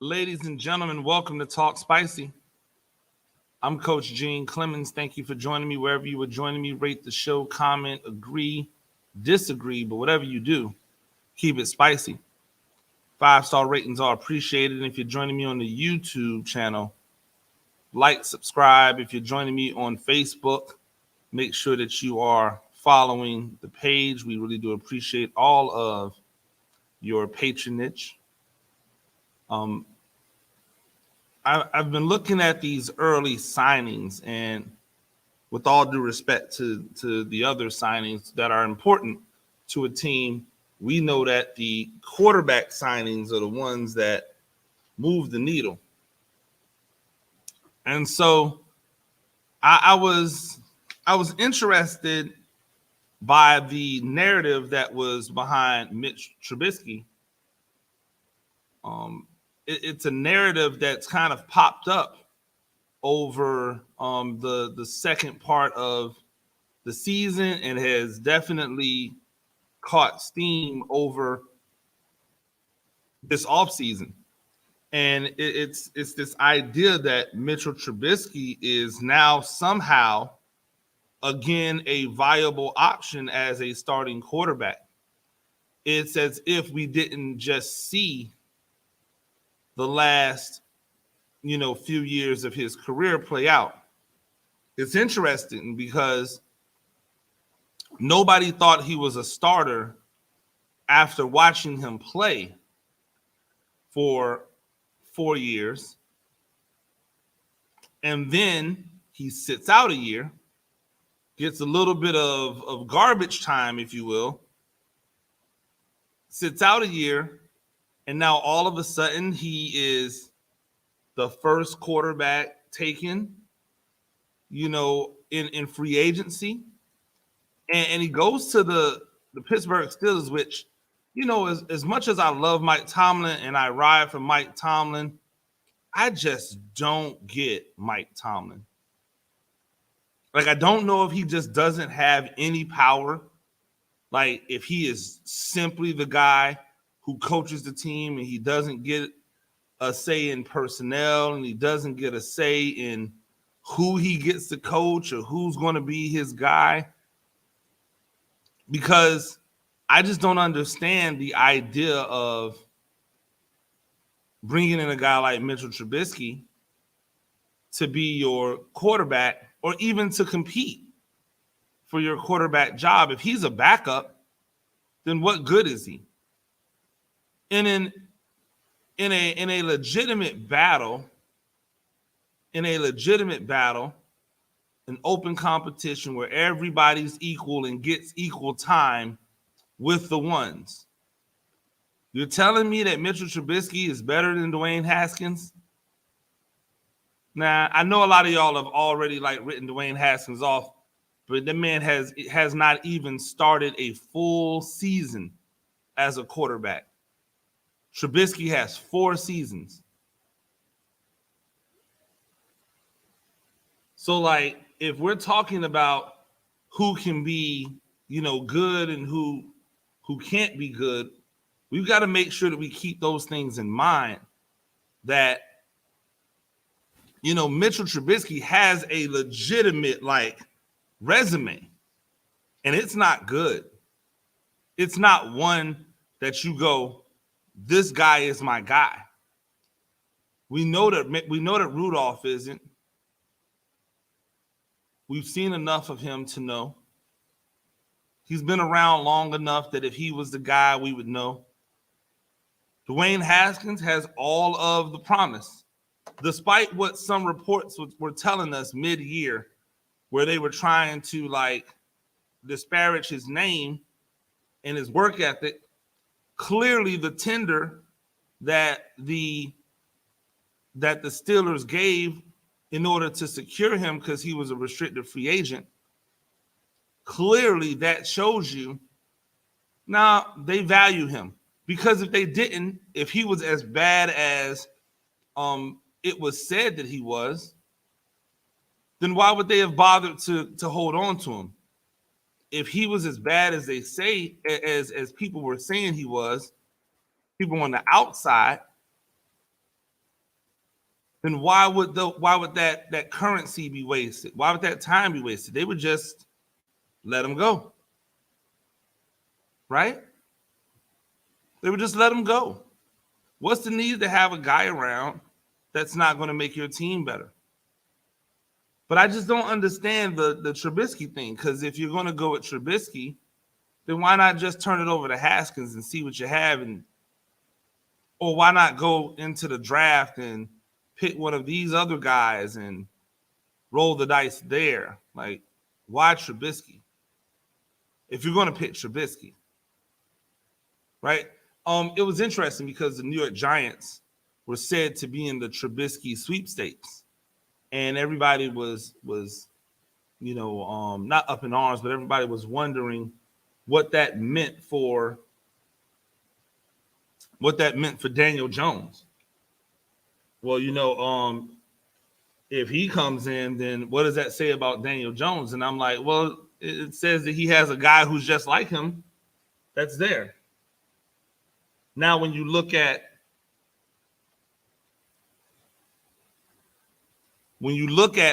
Ladies and gentlemen, welcome to Talk Spicy. I'm Coach Gene Clemens. Thank you for joining me wherever you were joining me. Rate the show, comment, agree, disagree, but whatever you do, keep it spicy. 5-star ratings are appreciated. And if you're joining me on the YouTube channel, like, subscribe. If you're joining me on Facebook, make sure that you are following the page. We really do appreciate all of your patronage. I've been looking at these early signings, and with all due respect to the other signings that are important to a team, we know that the quarterback signings are the ones that move the needle. And so I was interested by the narrative that was behind Mitch Trubisky. It's a narrative that's kind of popped up over the second part of the season and has definitely caught steam over this offseason. And it's this idea that Mitchell Trubisky is now somehow again a viable option as a starting quarterback. It's as if we didn't just see the last few years of his career play out. It's interesting because nobody thought he was a starter after watching him play for 4 years. And then he sits out a year, gets a little bit of garbage time, if you will, sits out a year, and now all of a sudden he is the first quarterback taken, in free agency. And he goes to the Pittsburgh Steelers, which, as much as I love Mike Tomlin and I ride for Mike Tomlin, I just don't get Mike Tomlin. Like, I don't know if he just doesn't have any power. Like, if he is simply the guy who coaches the team and he doesn't get a say in personnel and he doesn't get a say in who he gets to coach or who's going to be his guy. Because I just don't understand the idea of bringing in a guy like Mitchell Trubisky to be your quarterback or even to compete for your quarterback job. If he's a backup, then what good is he? And in a legitimate battle, an open competition where everybody's equal and gets equal time with the ones. You're telling me that Mitchell Trubisky is better than Dwayne Haskins? Now, I know a lot of y'all have already written Dwayne Haskins off, but the man has not even started a full season as a quarterback. Trubisky has 4 seasons. So, if we're talking about who can be, good and who can't be good, we've got to make sure that we keep those things in mind. That, Mitchell Trubisky has a legitimate, resume, and it's not good. It's not one that you go, this guy is my guy. We know that Rudolph isn't. We've seen enough of him to know. He's been around long enough that if he was the guy, we would know. Dwayne Haskins has all of the promise, despite what some reports were telling us mid-year, where they were trying to disparage his name and his work ethic. Clearly, the tender that the Steelers gave in order to secure him, because he was a restricted free agent, clearly that shows you now they value him. Because if they didn't, if he was as bad as it was said that he was, then why would they have bothered to hold on to him? If he was as bad as they say, as people were saying he was, people on the outside, then why would that currency be wasted? Why would that time be wasted? They would just let him go, right? They would just let him go. What's the need to have a guy around that's not going to make your team better? But I just don't understand the Trubisky thing, because if you're going to go with Trubisky, then why not just turn it over to Haskins and see what you have, or why not go into the draft and pick one of these other guys and roll the dice there? Like, why Trubisky? If you're going to pick Trubisky, right? It was interesting because the New York Giants were said to be in the Trubisky sweepstakes, and everybody was not up in arms, but everybody was wondering what that meant for Daniel Jones. Well, if he comes in, then what does that say about Daniel Jones? And I'm like, well, it says that he has a guy who's just like him that's there. Now, when you look at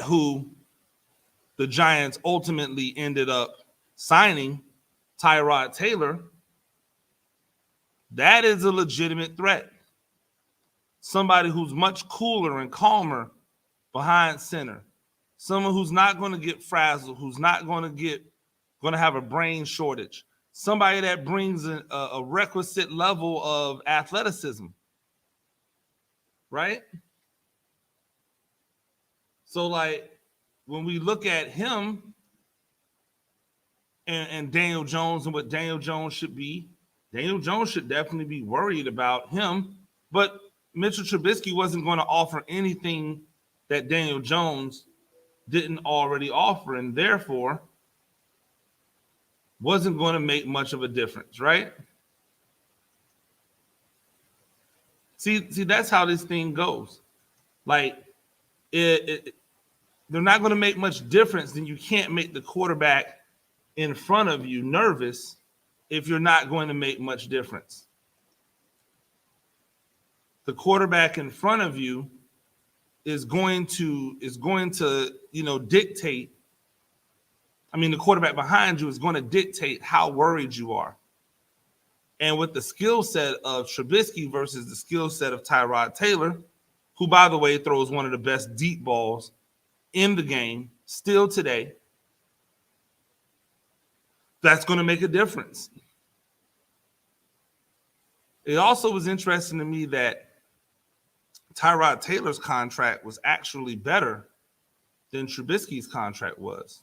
who the Giants ultimately ended up signing, Tyrod Taylor, that is a legitimate threat. Somebody who's much cooler and calmer behind center. Someone who's not going to get frazzled, who's not going to have a brain shortage. Somebody that brings a requisite level of athleticism, right? So, like, when we look at him and Daniel Jones and what Daniel Jones should be, Daniel Jones should definitely be worried about him. But Mitchell Trubisky wasn't going to offer anything that Daniel Jones didn't already offer, and therefore wasn't going to make much of a difference, right? See, that's how this thing goes. Like, they're not going to make much difference, then you can't make the quarterback in front of you nervous if you're not going to make much difference. The quarterback in front of you is going to dictate. I mean, the quarterback behind you is going to dictate how worried you are. And with the skill set of Trubisky versus the skill set of Tyrod Taylor, who, by the way, throws one of the best deep balls in the game still today, that's going to make a difference. It also was interesting to me that Tyrod Taylor's contract was actually better than Trubisky's contract was.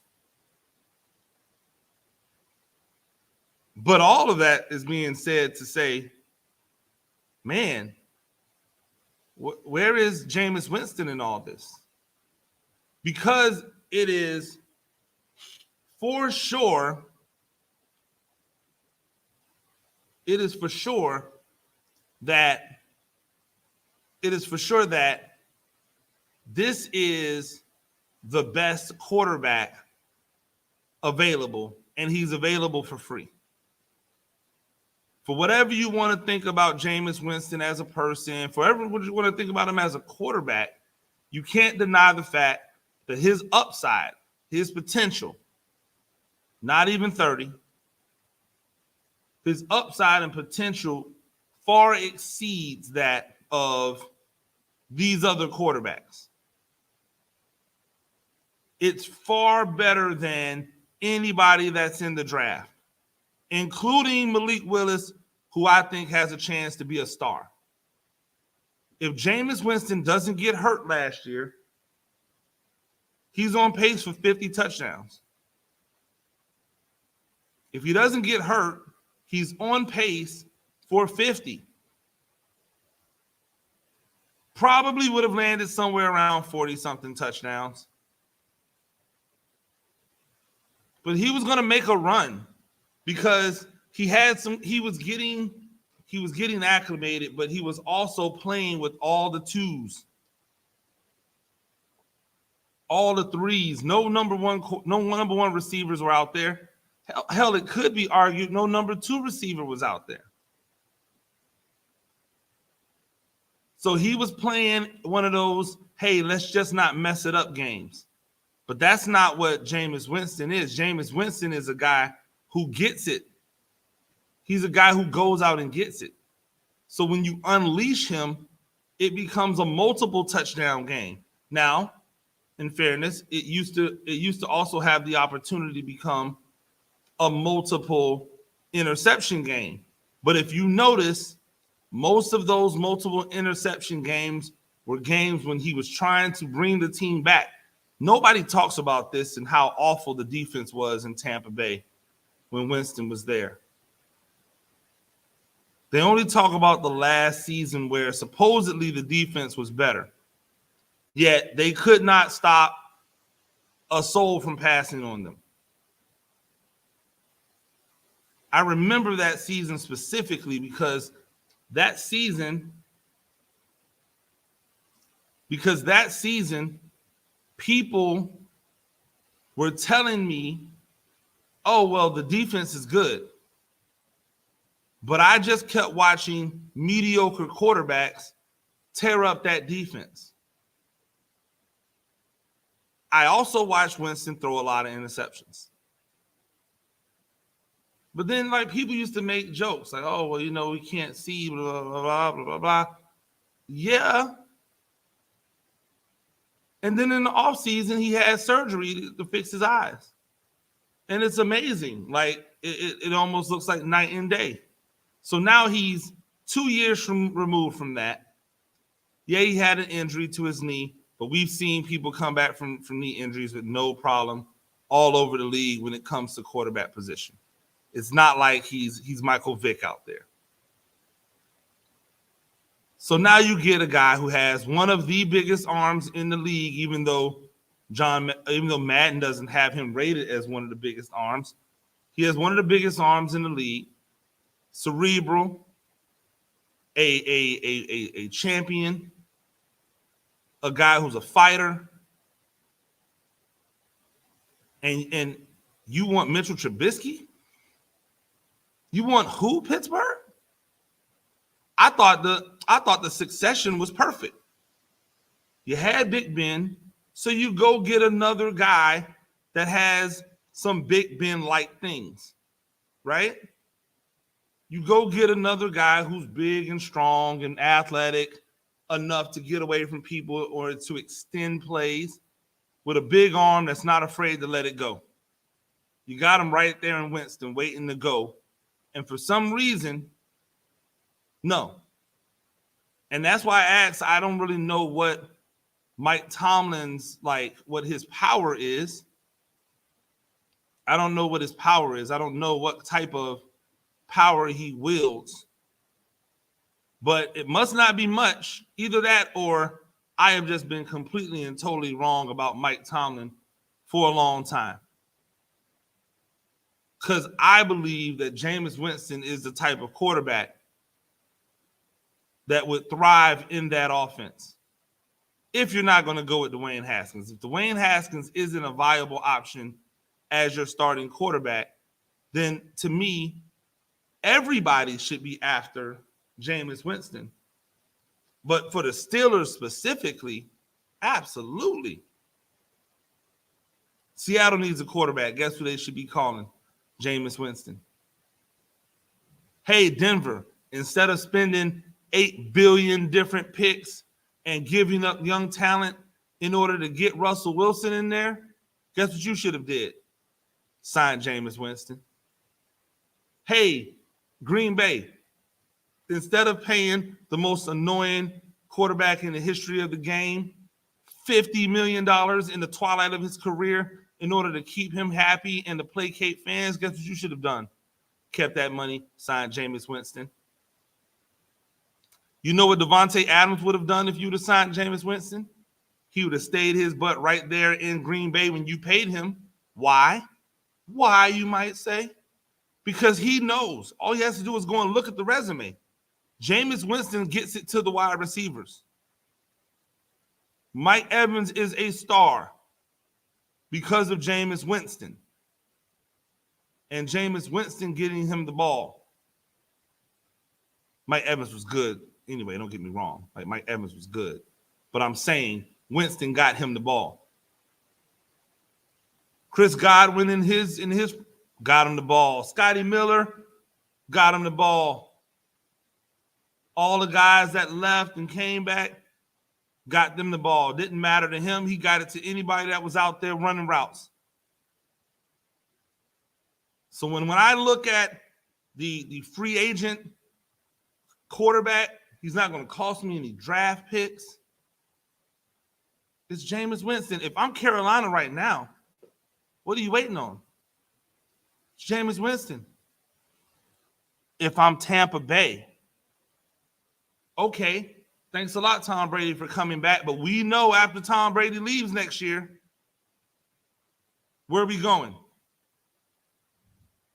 But all of that is being said to say, man, where is Jameis Winston in all this? Because it is for sure that this is the best quarterback available, and he's available for free. For whatever you want to think about Jameis Winston as a person, for everyone you want to think about him as a quarterback, you can't deny the fact that his upside, his potential, not even 30, his upside and potential far exceeds that of these other quarterbacks. It's far better than anybody that's in the draft, including Malik Willis, who I think has a chance to be a star. If Jameis Winston doesn't get hurt last year, he's on pace for 50 touchdowns. If he doesn't get hurt, he's on pace for 50. Probably would have landed somewhere around 40-something touchdowns. But he was going to make a run because he was getting acclimated, but he was also playing with all the twos, all the threes. No number one receivers were out there. Hell, it could be argued no number two receiver was out there. So he was playing one of those hey, let's just not mess it up games. But that's not what Jameis Winston is. Jameis Winston is a guy who gets it. He's a guy who goes out and gets it. So when you unleash him, it becomes a multiple touchdown game. Now, in fairness, it used to also have the opportunity to become a multiple interception game. But if you notice, most of those multiple interception games were games when he was trying to bring the team back. Nobody talks about this and how awful the defense was in Tampa Bay when Winston was there. They only talk about the last season where supposedly the defense was better. Yet they could not stop a soul from passing on them. I remember that season specifically because that season, people were telling me, oh, well, the defense is good. But I just kept watching mediocre quarterbacks tear up that defense. I also watched Winston throw a lot of interceptions. But then, like, people used to make jokes like, oh, well, we can't see, blah, blah, blah, blah, blah, blah. Yeah. And then in the offseason, he had surgery to fix his eyes. And it's amazing. Like, it almost looks like night and day. So now he's 2 years removed from that. Yeah, he had an injury to his knee, but we've seen people come back from knee injuries with no problem all over the league when it comes to quarterback position. It's not like he's Michael Vick out there. So now you get a guy who has one of the biggest arms in the league, even though Madden doesn't have him rated as one of the biggest arms. He has one of the biggest arms in the league. Cerebral, a champion, a guy who's a fighter, and you want Mitchell Trubisky? You want who, Pittsburgh? I thought the succession was perfect. You had Big Ben, so you go get another guy that has some Big Ben-like things, right? You go get another guy who's big and strong and athletic enough to get away from people or to extend plays with a big arm that's not afraid to let it go. You got him right there in Winston waiting to go. And for some reason, no. And that's why I asked, I don't really know what Mike Tomlin's, like, what his power is. I don't know what his power is. I don't know what type of power he wields. But it must not be much. Either that or I have just been completely and totally wrong about Mike Tomlin for a long time. Because I believe that Jameis Winston is the type of quarterback that would thrive in that offense. If you're not going to go with Dwayne Haskins. If Dwayne Haskins isn't a viable option as your starting quarterback, then to me, everybody should be after Jameis Winston. But for the Steelers specifically, absolutely. Seattle needs a quarterback. Guess who they should be calling? Jameis Winston. Hey, Denver, instead of spending 8 billion different picks and giving up young talent in order to get Russell Wilson in there, guess what you should have did? Sign Jameis Winston. Hey, Green Bay, instead of paying the most annoying quarterback in the history of the game $50 million in the twilight of his career in order to keep him happy and to placate fans, guess what you should have done? Kept that money, signed Jameis Winston. You know what Devontae Adams would have done if you would have signed Jameis Winston? He would have stayed his butt right there in Green Bay when you paid him. Why? Why, you might say? Because he knows. All he has to do is go and look at the resume. Jameis Winston gets it to the wide receivers. Mike Evans is a star because of Jameis Winston. And Jameis Winston getting him the ball. Mike Evans was good. Anyway, don't get me wrong. Like, Mike Evans was good. But I'm saying Winston got him the ball. Chris Godwin in his got him the ball. Scotty Miller got him the ball. All the guys that left and came back got them the ball. Didn't matter to him. He got it to anybody that was out there running routes. So when I look at the free agent quarterback, he's not going to cost me any draft picks. It's Jameis Winston. If I'm Carolina right now, what are you waiting on? It's Jameis Winston. If I'm Tampa Bay, okay, thanks a lot, Tom Brady, for coming back. But we know after Tom Brady leaves next year, where are we going?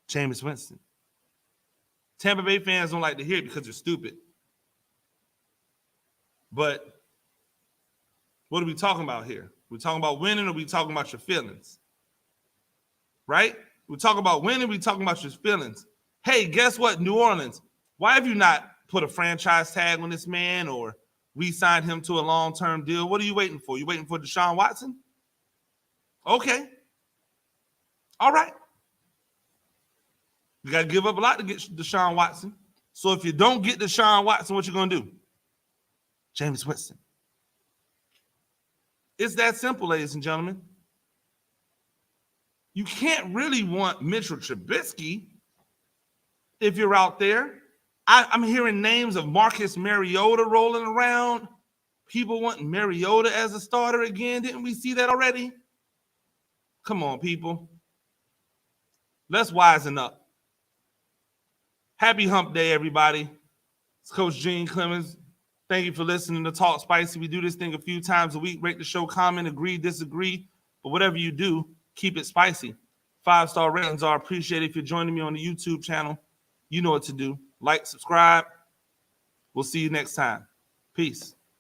Jameis Winston. Tampa Bay fans don't like to hear it because they're stupid. But what are we talking about here? We're talking about winning, or we talking about your feelings? Right? We're talking about winning, we're talking about your feelings. Hey, guess what, New Orleans? Why have you not put a franchise tag on this man or re-signed him to a long-term deal? What are you waiting for? You waiting for Deshaun Watson? Okay. All right. You got to give up a lot to get Deshaun Watson. So if you don't get Deshaun Watson, what you going to do? Jameis Winston. It's that simple, ladies and gentlemen. You can't really want Mitchell Trubisky if you're out there. I'm hearing names of Marcus Mariota rolling around. People wanting Mariota as a starter again. Didn't we see that already? Come on, people. Let's wisen up. Happy hump day, everybody. It's Coach Gene Clemens. Thank you for listening to Talk Spicy. We do this thing a few times a week. Rate the show, comment, agree, disagree. But whatever you do, keep it spicy. 5-star ratings are appreciated. If you're joining me on the YouTube channel, you know what to do. Like, subscribe. We'll see you next time. Peace.